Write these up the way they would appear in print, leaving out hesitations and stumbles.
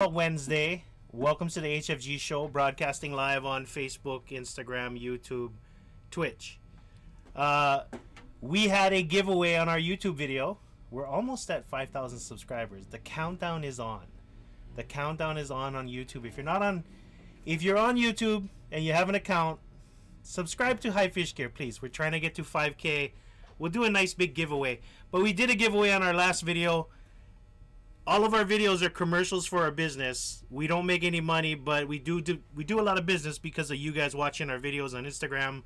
Wednesday. Welcome to the HFG show, broadcasting live on Facebook, Instagram, YouTube, Twitch. We had a giveaway on our YouTube video. We're almost at 5,000 subscribers. The countdown is on. The countdown is on YouTube. If you're on YouTube and you have an account, subscribe to High Fish Gear, please. We're trying to get to 5K. We'll do a nice big giveaway. But we did a giveaway on our last video. All of our videos are commercials for our business. We don't make any money, but we do a lot of business because of you guys watching our videos on Instagram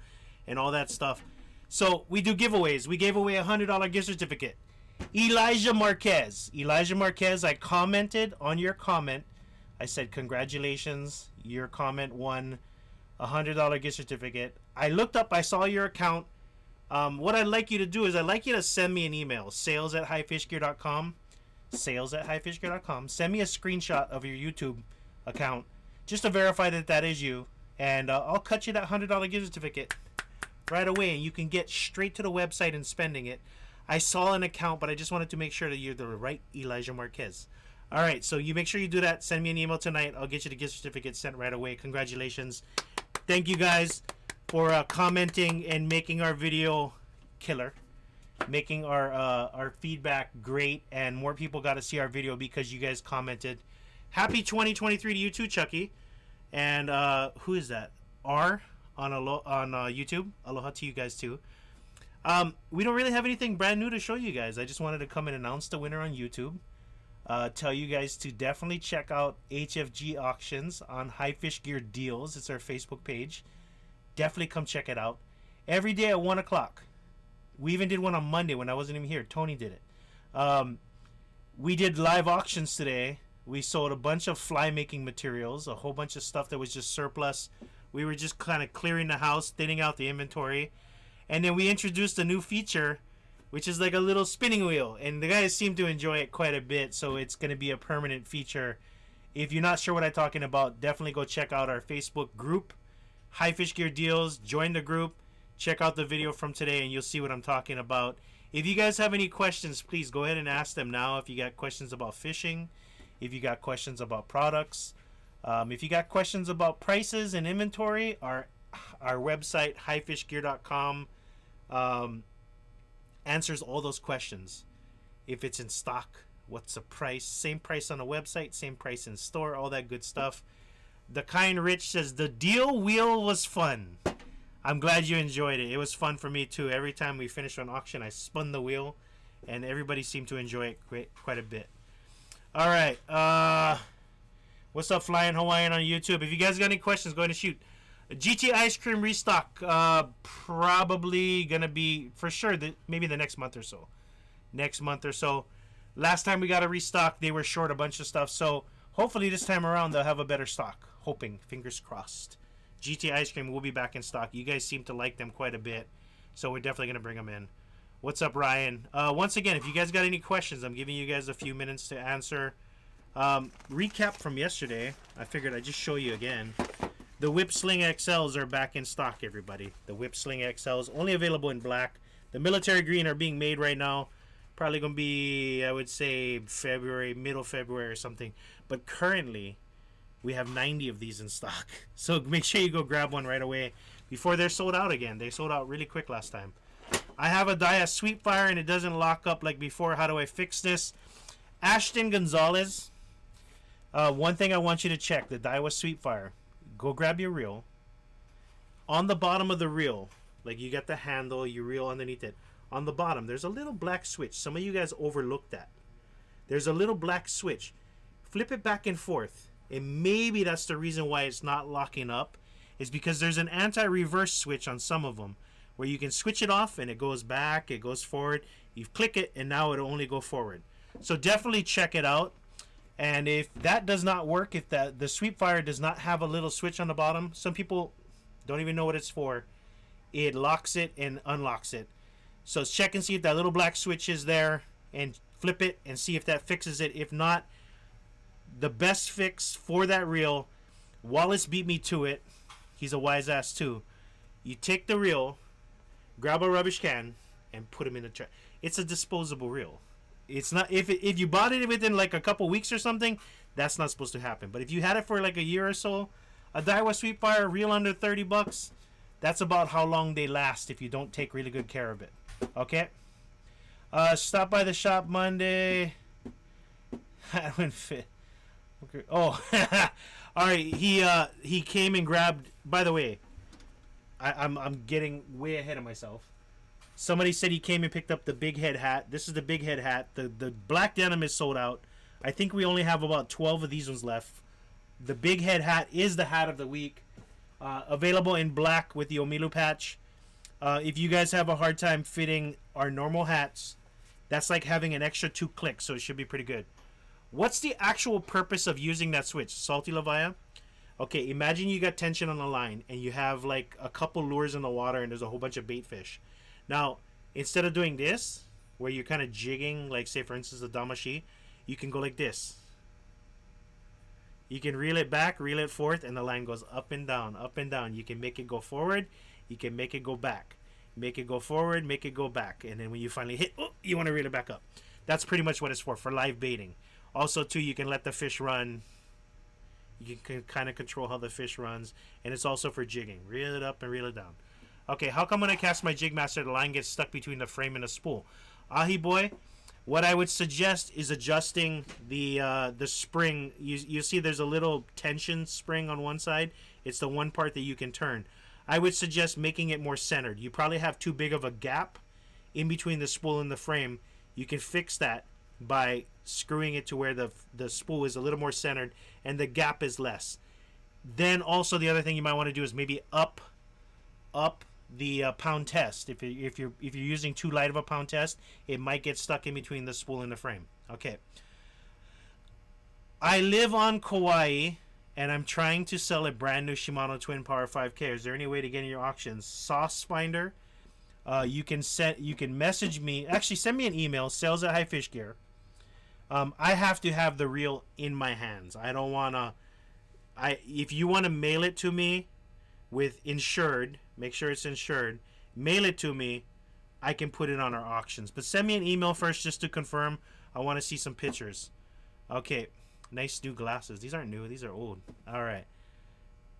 and all that stuff. So we do giveaways. We gave away a $100 gift certificate. Elijah Marquez, I commented on your comment. I said, congratulations, your comment won a $100 gift certificate. I looked up, I saw your account. What I'd like you to do is I'd like you to send me an email, sales@highfishgear.com. sales@highfishgear.com. Send me a screenshot of your YouTube account just to verify that is you, and I'll cut you that $100 gift certificate right away, and you can get straight to the website and spending it. I saw an account, but I just wanted to make sure that you're the right Elijah Marquez. All right, so you make sure you do that. Send me an email tonight. I'll get you the gift certificate sent right away. Congratulations. Thank you guys for commenting and making our video killer, making our feedback great, and more people got to see our video because you guys commented. Happy 2023 to you too, Chucky. And who is that? R on YouTube. Aloha to you guys too. We don't really have anything brand new to show you guys. I just wanted to come and announce the winner on YouTube. Tell you guys to definitely check out HFG Auctions on High Fish Gear Deals. It's our Facebook page. Definitely come check it out. Every day at 1 o'clock. We even did one on Monday when I wasn't even here. Tony did it. We did live auctions today. We sold a bunch of fly making materials, a whole bunch of stuff that was just surplus. We were just kind of clearing the house, thinning out the inventory. And then we introduced a new feature, which is like a little spinning wheel. And the guys seem to enjoy it quite a bit, so it's going to be a permanent feature. If you're not sure what I'm talking about, definitely go check out our Facebook group, High Fish Gear Deals. Join the group. Check out the video from today and you'll see what I'm talking about. If you guys have any questions, please go ahead and ask them now. If you got questions about fishing, if you got questions about products, if you got questions about prices and inventory, our website, highfishgear.com, answers all those questions. If it's in stock, what's the price? Same price on the website, same price in store, all that good stuff. The Kind Rich says, the deal wheel was fun. I'm glad you enjoyed it. It was fun for me too. Every time we finished an auction, I spun the wheel, and everybody seemed to enjoy it quite a bit. All right. What's up, Flying Hawaiian on YouTube? If you guys got any questions, go ahead and shoot. GT Ice Cream restock. Probably going to be, for sure, maybe the next month or so. Last time we got a restock, they were short a bunch of stuff. So hopefully this time around, they'll have a better stock. Hoping. Fingers crossed. GT Ice Cream will be back in stock. You guys seem to like them quite a bit, so we're definitely going to bring them in. What's up, Ryan? Once again, if you guys got any questions, I'm giving you guys a few minutes to answer. Recap from yesterday. I figured I'd just show you again. The Whip Sling XLs are back in stock, everybody. The Whip Sling XLs, only available in black. The military green are being made right now. Probably going to be, I would say, February, middle February or something. But currently, we have 90 of these in stock. So make sure you go grab one right away before they're sold out again. They sold out really quick last time. I have a Daiwa Sweetfire and it doesn't lock up like before. How do I fix this? Ashton Gonzalez. One thing I want you to check. The Daiwa Sweetfire. Go grab your reel. On the bottom of the reel, like you got the handle, your reel underneath it. On the bottom, there's a little black switch. Some of you guys overlooked that. There's a little black switch. Flip it back and forth. And maybe that's the reason why it's not locking up, is because there's an anti-reverse switch on some of them where you can switch it off and it goes back, it goes forward. You click it and now it'll only go forward. So definitely check it out. And if that does not work, if the Sweetfire does not have a little switch on the bottom, some people don't even know what it's for. It locks it and unlocks it. So check and see if that little black switch is there and flip it and see if that fixes it. If not, the best fix for that reel, Wallace beat me to it. He's a wise ass too. You take the reel, grab a rubbish can, and put him in the trash. It's a disposable reel. It's not if you bought it within like a couple weeks or something, that's not supposed to happen. But if you had it for like a year or so, a Daiwa Sweetfire reel under $30, that's about how long they last if you don't take really good care of it. Okay. Stop by the shop Monday. That wouldn't fit. Okay. Oh, all right. He came and grabbed. By the way, I'm getting way ahead of myself. Somebody said he came and picked up the big head hat. This is the big head hat. The black denim is sold out. I think we only have about 12 of these ones left. The big head hat is the hat of the week. Available in black with the Omilu patch. If you guys have a hard time fitting our normal hats, that's like having an extra 2 clicks, so it should be pretty good. What's the actual purpose of using that switch? Salty Lavaya? Okay, imagine you got tension on the line and you have like a couple lures in the water and there's a whole bunch of bait fish. Now, instead of doing this, where you're kind of jigging, like say for instance the Damashi, you can go like this. You can reel it back, reel it forth, and the line goes up and down, up and down. You can make it go forward, you can make it go back. Make it go forward, make it go back. And then when you finally hit, oh, you want to reel it back up. That's pretty much what it's for live baiting. Also, too, you can let the fish run. You can kind of control how the fish runs. And it's also for jigging. Reel it up and reel it down. Okay, how come when I cast my Jig Master, the line gets stuck between the frame and the spool? Ahi boy, what I would suggest is adjusting the spring. You see there's a little tension spring on one side. It's the one part that you can turn. I would suggest making it more centered. You probably have too big of a gap in between the spool and the frame. You can fix that by screwing it to where the spool is a little more centered and the gap is less. Then also the other thing you might want to do is maybe up the pound test. If you're using too light of a pound test, it might get stuck in between the spool and the frame. Okay. I live on Kauai and I'm trying to sell a brand new Shimano Twin Power 5K. Is there any way to get in your auctions? Sauce Finder. You can message me. Actually, send me an email. sales@highfishgear. I have to have the reel in my hands. I don't wanna. If you want to mail it to me with insured, make sure it's insured. Mail it to me. I can put it on our auctions. But send me an email first just to confirm. I want to see some pictures. Okay. Nice new glasses. These aren't new. These are old. All right.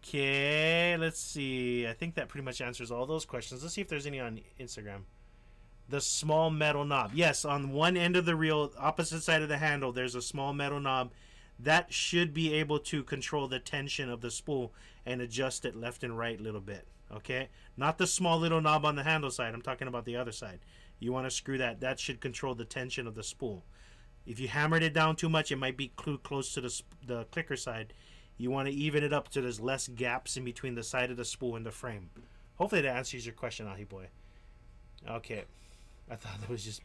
Okay. Let's see. I think that pretty much answers all those questions. Let's see if there's any on Instagram. The small metal knob. Yes, on one end of the reel, opposite side of the handle, there's a small metal knob. That should be able to control the tension of the spool and adjust it left and right a little bit. Okay? Not the small little knob on the handle side. I'm talking about the other side. You want to screw that. That should control the tension of the spool. If you hammered it down too much, it might be close to the clicker side. You want to even it up so there's less gaps in between the side of the spool and the frame. Hopefully that answers your question, Ahi boy. Okay. I thought that was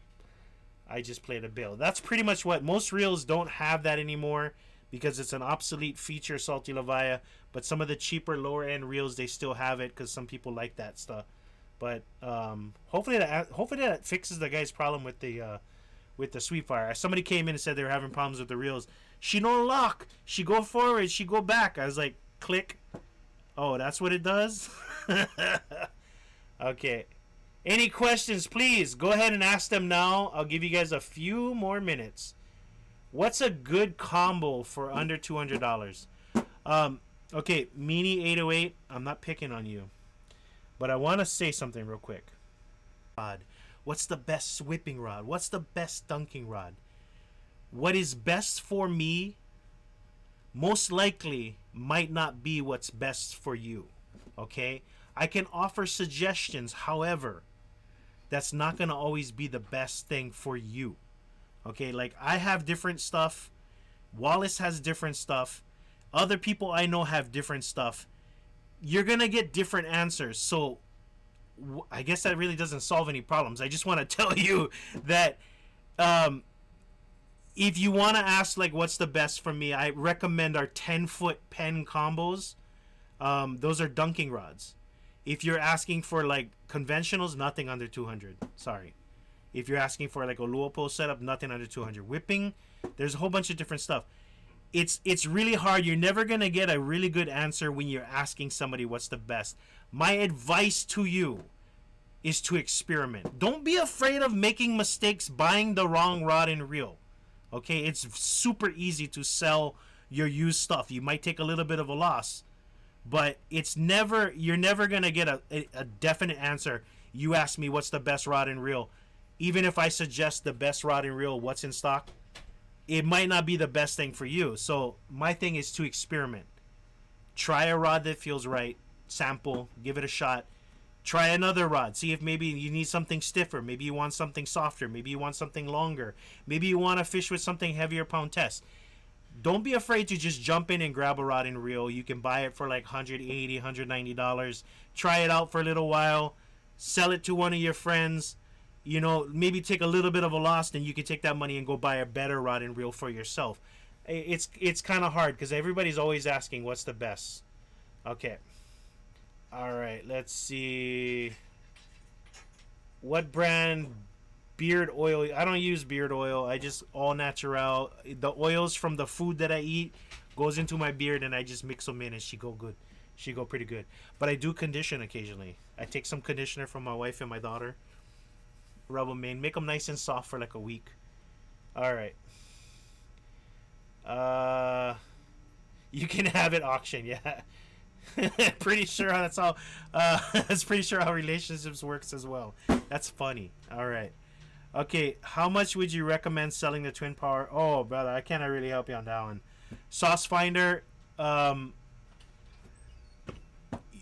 I just played a bill. That's pretty much what most reels don't have that anymore because it's an obsolete feature, Salty Lavaya. But some of the cheaper, lower end reels, they still have it because some people like that stuff. But hopefully that fixes the guy's problem with the Sweetfire. Somebody came in and said they were having problems with the reels. She no lock. She go forward. She go back. I was like, click. Oh, that's what it does? Okay. Any questions, please go ahead and ask them now. I'll give you guys a few more minutes. What's a good combo for under $200? Okay, Meanie 808, I'm not picking on you. But I want to say something real quick. What's the best whipping rod? What's the best dunking rod? What is best for me most likely might not be what's best for you. Okay? I can offer suggestions, however, that's not going to always be the best thing for you. Okay? Like, I have different stuff. Wallace has different stuff. Other people I know have different stuff. You're going to get different answers. So, I guess that really doesn't solve any problems. I just want to tell you that if you want to ask, like, what's the best for me, I recommend our 10-foot Penn combos. Those are dunking rods. If you're asking for, like, conventionals, nothing under 200. Sorry. If you're asking for, like, a Luopo setup, nothing under 200. Whipping, there's a whole bunch of different stuff. It's really hard. You're never going to get a really good answer when you're asking somebody what's the best. My advice to you, is to experiment. Don't be afraid of making mistakes, buying the wrong rod and reel. Okay, it's super easy to sell your used stuff. You might take a little bit of a loss, but you're never gonna get a definite answer. You ask me what's the best rod and reel, even if I suggest the best rod and reel, what's in stock, it might not be the best thing for you. So my thing is to experiment. Try a rod that feels right, sample, give it a shot. Try another rod. See if maybe you need something stiffer. Maybe you want something softer. Maybe you want something longer. Maybe you want to fish with something heavier pound test. Don't be afraid to just jump in and grab a rod and reel. You can buy it for like $180, $190. Try it out for a little while. Sell it to one of your friends. You know, maybe take a little bit of a loss, and you can take that money and go buy a better rod and reel for yourself. It's kind of hard because everybody's always asking what's the best. Okay. All right, let's see. What brand beard oil? I don't use beard oil. I just all natural. The oils from the food that I eat goes into my beard, and I just mix them in, and she go good. She go pretty good. But I do condition occasionally. I take some conditioner from my wife and my daughter. Rub them in, make them nice and soft for like a week. All right. You can have it auction, yeah. Pretty sure that's how. That's pretty sure how relationships works as well. That's funny. All right. Okay, how much would you recommend selling the Twin Power? Oh, brother, I can't really help you on that one. Sauce Finder.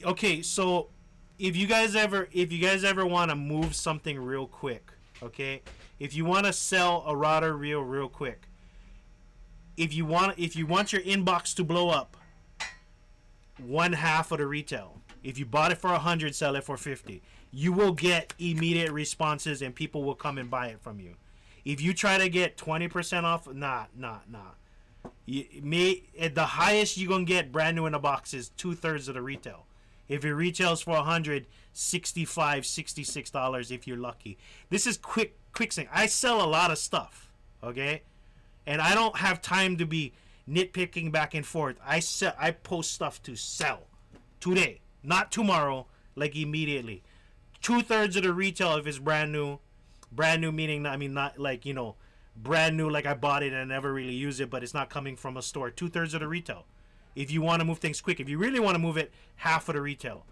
Okay, so if you guys ever want to move something real quick, okay, if you want to sell a rod or reel real quick, if you want your inbox to blow up, one half of the retail. If you bought it for 100, sell it for 50. You will get immediate responses, and people will come and buy it from you. If you try to get 20% off, nah. The highest you're gonna get brand new in a box is 2/3 of the retail. If it retails for $100, $65, $66 if you're lucky. This is quick thing. I sell a lot of stuff, okay, and I don't have time to be nitpicking back and forth. I post stuff to sell today, not tomorrow, like immediately. 2/3 of the retail if it's brand new meaning, I mean, not like, you know, brand new like I bought it and I never really use it, but it's not coming from a store. 2/3 of the retail. If you want to move things quick, if you really want to move it, half of the retail.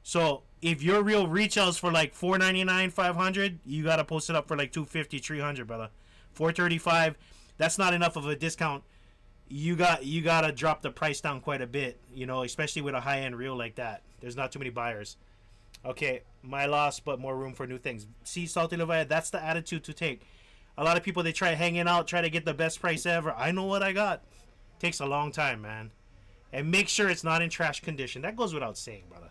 So if your reel retails for like $4.99, $500, you gotta post it up for like $250, $300, brother. $435, that's not enough of a discount. You gotta drop the price down quite a bit, you know, especially with a high-end reel like that. There's not too many buyers. Okay, my loss, but more room for new things. See, Salty Leviathan, that's the attitude to take. A lot of people, they try hanging out, try to get the best price ever. I know what I got. Takes a long time, man. And make sure it's not in trash condition. That goes without saying, brother.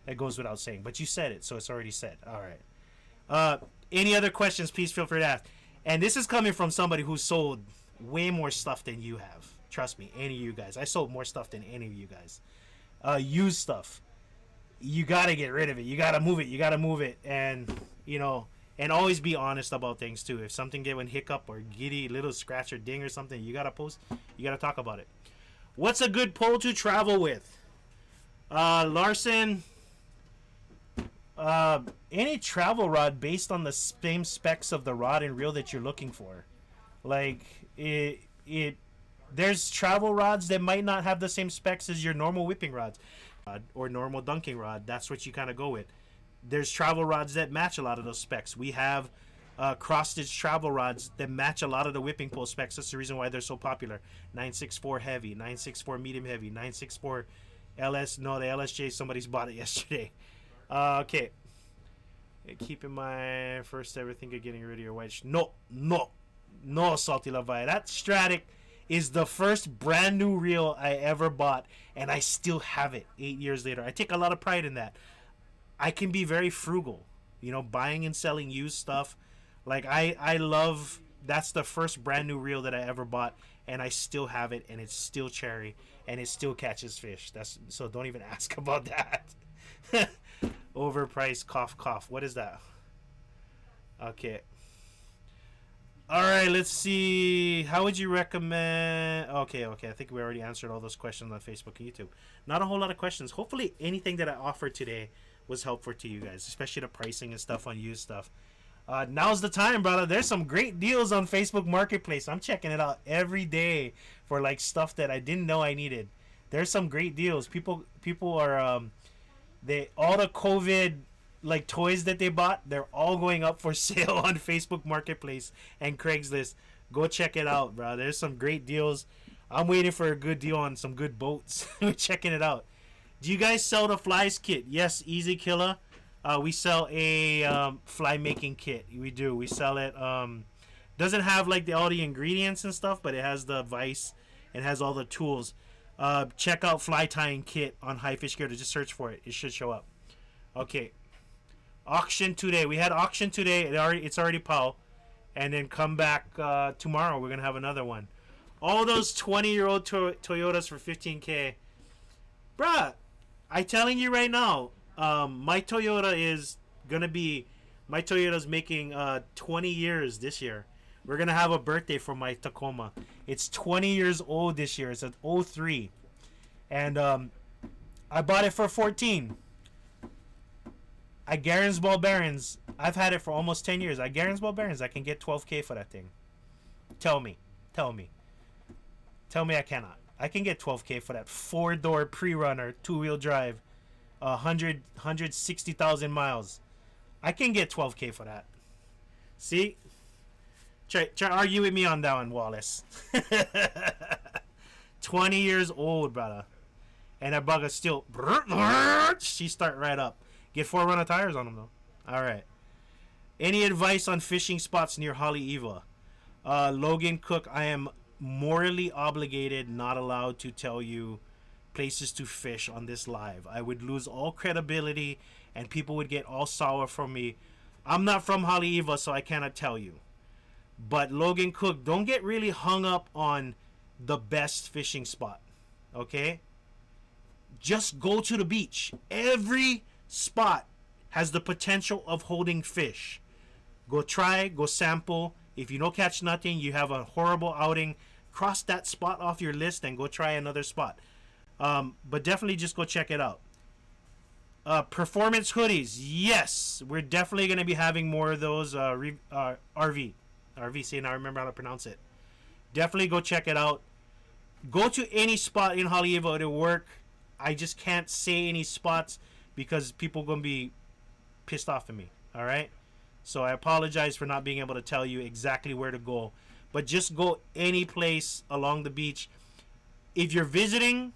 That goes without saying. But you said it, so it's already said. All right. Any other questions, please feel free to ask. And this is coming from somebody who sold way more stuff than you have. Trust me, any of you guys. I sold more stuff than any of you guys. Used stuff. You got to get rid of it. You got to move it. You got to move it. And, you know, and always be honest about things, too. If something get one hiccup or giddy, little scratch or ding or something, you got to post. You got to talk about it. What's a good pole to travel with? Larson, any travel rod based on the same specs of the rod and reel that you're looking for. Like, there's travel rods that might not have the same specs as your normal whipping rods or normal dunking rod. That's what you kind of go with. There's travel rods that match a lot of those specs. We have cross-stitch travel rods that match a lot of the whipping pole specs. That's the reason why they're so popular. 964 heavy, 964 medium heavy, 964 LS. No, the LSJ, somebody's bought it yesterday. Okay. Keeping my first ever think of getting rid of your wedge. No, Salty Leviathan. That Stratic is the first brand new reel I ever bought, and I still have it 8 years later. I take a lot of pride in that. I can be very frugal, you know, buying and selling used stuff. Like, I love, that's the first brand new reel that I ever bought, and I still have it, and it's still cherry, and it still catches fish. So don't even ask about that. Overpriced, cough. What is that? Okay. All right, let's see. How would you recommend? Okay. I think we already answered all those questions on Facebook and YouTube. Not a whole lot of questions. Hopefully anything that I offered today was helpful to you guys, especially the pricing and stuff on used stuff. Now's the time, brother. There's some great deals on Facebook Marketplace. I'm checking it out every day for like stuff that I didn't know I needed. There's some great deals. People are they all the COVID like toys that they bought, they're all going up for sale on Facebook Marketplace and Craigslist. Go check it out, bro. There's some great deals. I'm waiting for a good deal on some good boats. We're checking it out. Do you guys sell the flies kit? Yes, Easy Killer. We sell a fly making kit. We do. We sell it. Doesn't have like all the ingredients and stuff, but it has the vise. It has all the tools. Check out fly tying kit on High Fish Gear. To just search for it. It should show up. Okay. Auction today. We had auction today. It's already POW. And then come back tomorrow. We're gonna have another one. All those 20-year-old Toyotas for $15K, bruh. I telling you right now. My Toyota's making 20 years this year. We're gonna have a birthday for my Tacoma. It's 20 years old this year. It's an 03, and I bought it for 14. I Garens Ball Bearings. I've had it for almost 10 years. I Garens Ball Bearings. I can get 12K for that thing. Tell me I cannot. I can get 12K for that 4-door pre-runner 2-wheel drive. 160,000 miles. I can get 12K for that. See? Try argue with me on that one, Wallace. 20 years old, brother. And that bugger still... She start right up. Get 4-runner tires on them, though. Alright. Any advice on fishing spots near Haleiwa? Logan Cook, I am morally obligated, not allowed to tell you places to fish on this live. I would lose all credibility and people would get all sour from me. I'm not from Haleiwa, so I cannot tell you. But Logan Cook, don't get really hung up on the best fishing spot. Okay? Just go to the beach. Every spot has the potential of holding fish. Go try, go sample. If you don't catch nothing, you have a horrible outing, cross that spot off your list and go try another spot. But definitely just go check it out. Performance hoodies. Yes, we're definitely going to be having more of those. RV. See, now I remember how to pronounce it. Definitely go check it out. Go to any spot in Haleiwa. It'll work. I just can't say any spots because people are going to be pissed off at me. All right? So I apologize for not being able to tell you exactly where to go. But just go any place along the beach. If you're visiting...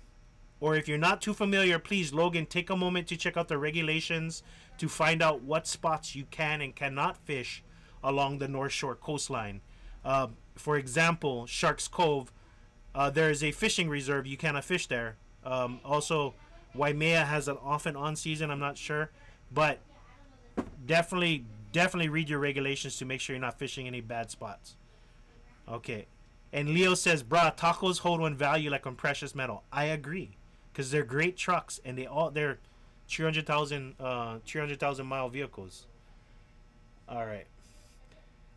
or if you're not too familiar, please, Logan, take a moment to check out the regulations to find out what spots you can and cannot fish along the North Shore coastline. For example, Sharks Cove, there is a fishing reserve. You cannot fish there. Also, Waimea has an off and on season. I'm not sure. But definitely read your regulations to make sure you're not fishing any bad spots. Okay. And Leo says, brah, tacos hold one value like on precious metal. I agree. Because they're great trucks and they're 300,000 mile vehicles. All right.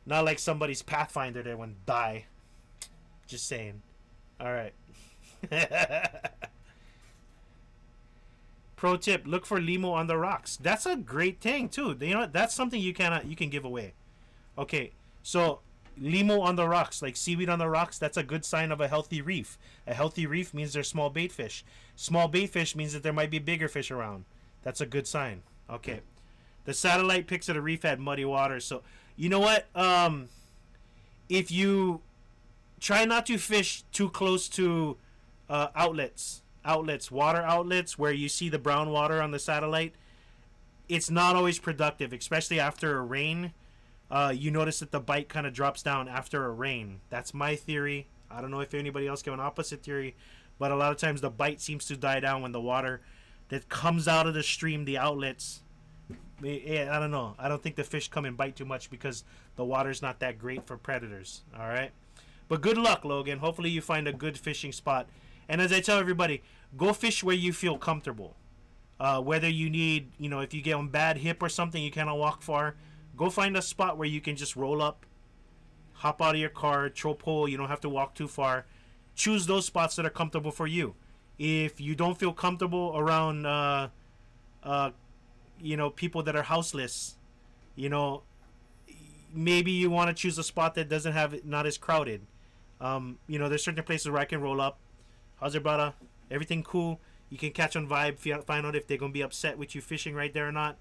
Not like somebody's Pathfinder that would die. Just saying. All right. Pro tip: look for limo on the rocks. That's a great thing too. You know what? That's something you can give away. Okay, so limo on the rocks, like seaweed on the rocks, that's a good sign of a healthy reef. A healthy reef means there's small bait fish. Small bait fish means that there might be bigger fish around. That's a good sign. Okay. The satellite pics of the reef had muddy water. So, you know what? If you try not to fish too close to water outlets where you see the brown water on the satellite, it's not always productive, especially after a rain. You notice that the bite kind of drops down after a rain. That's my theory. I don't know if anybody else got an opposite theory, but a lot of times the bite seems to die down when the water that comes out of the stream, the outlets, I don't know. I don't think the fish come and bite too much because the water's not that great for predators. All right? But good luck, Logan. Hopefully you find a good fishing spot. And as I tell everybody, go fish where you feel comfortable. Whether you need, if you get on bad hip or something, you cannot walk far, go find a spot where you can just roll up, hop out of your car, throw pole. You don't have to walk too far. Choose those spots that are comfortable for you. If you don't feel comfortable around, people that are houseless, maybe you want to choose a spot that doesn't have not as crowded. There's certain places where I can roll up. How's it, brother? Everything cool. You can catch on vibe, find out if they're gonna be upset with you fishing right there or not.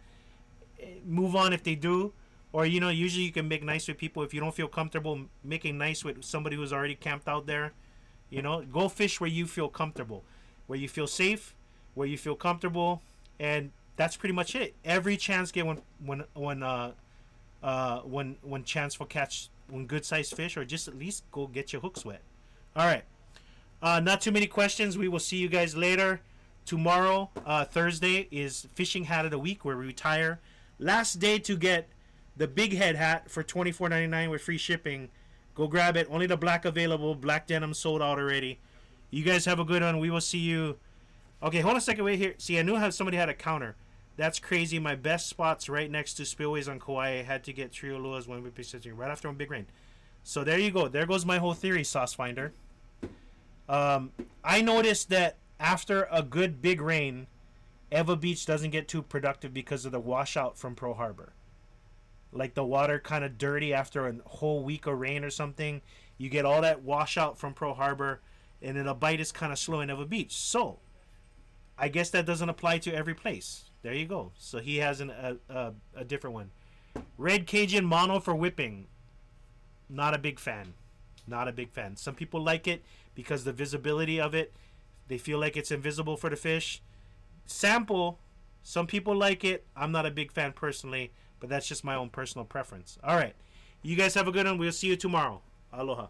Move on if they do, or usually you can make nice with people if you don't feel comfortable making nice with somebody who's already camped out there. Go fish where you feel comfortable, where you feel safe, where you feel comfortable, and that's pretty much it. Every chance get when chance for catch when good sized fish, or just at least go get your hooks wet. All right, not too many questions. We will see you guys later. Tomorrow, Thursday, is fishing hat of the week where we retire. Last day to get the big head hat for $24.99 with free shipping. Go grab it. Only the black available. Black denim sold out already. You guys have a good one. We will see you. Okay, hold on a second. Wait here. See, I knew how somebody had a counter. That's crazy. My best spots right next to spillways on Kauai. I had to get trio luas when we pitched right after a big rain. So there you go. There goes my whole theory, Sauce Finder. I noticed that after a good big rain, Eva Beach doesn't get too productive because of the washout from Pearl Harbor. Like the water kind of dirty after a whole week of rain or something. You get all that washout from Pearl Harbor, and then a bite is kind of slow in Eva Beach. So I guess that doesn't apply to every place. There you go. So he has a different one. Red Cajun mono for whipping. Not a big fan. Not a big fan. Some people like it because the visibility of it. They feel like it's invisible for the fish. Sample. Some people like it. I'm not a big fan personally, but that's just my own personal preference. All right. You guys have a good one. We'll see you tomorrow. Aloha.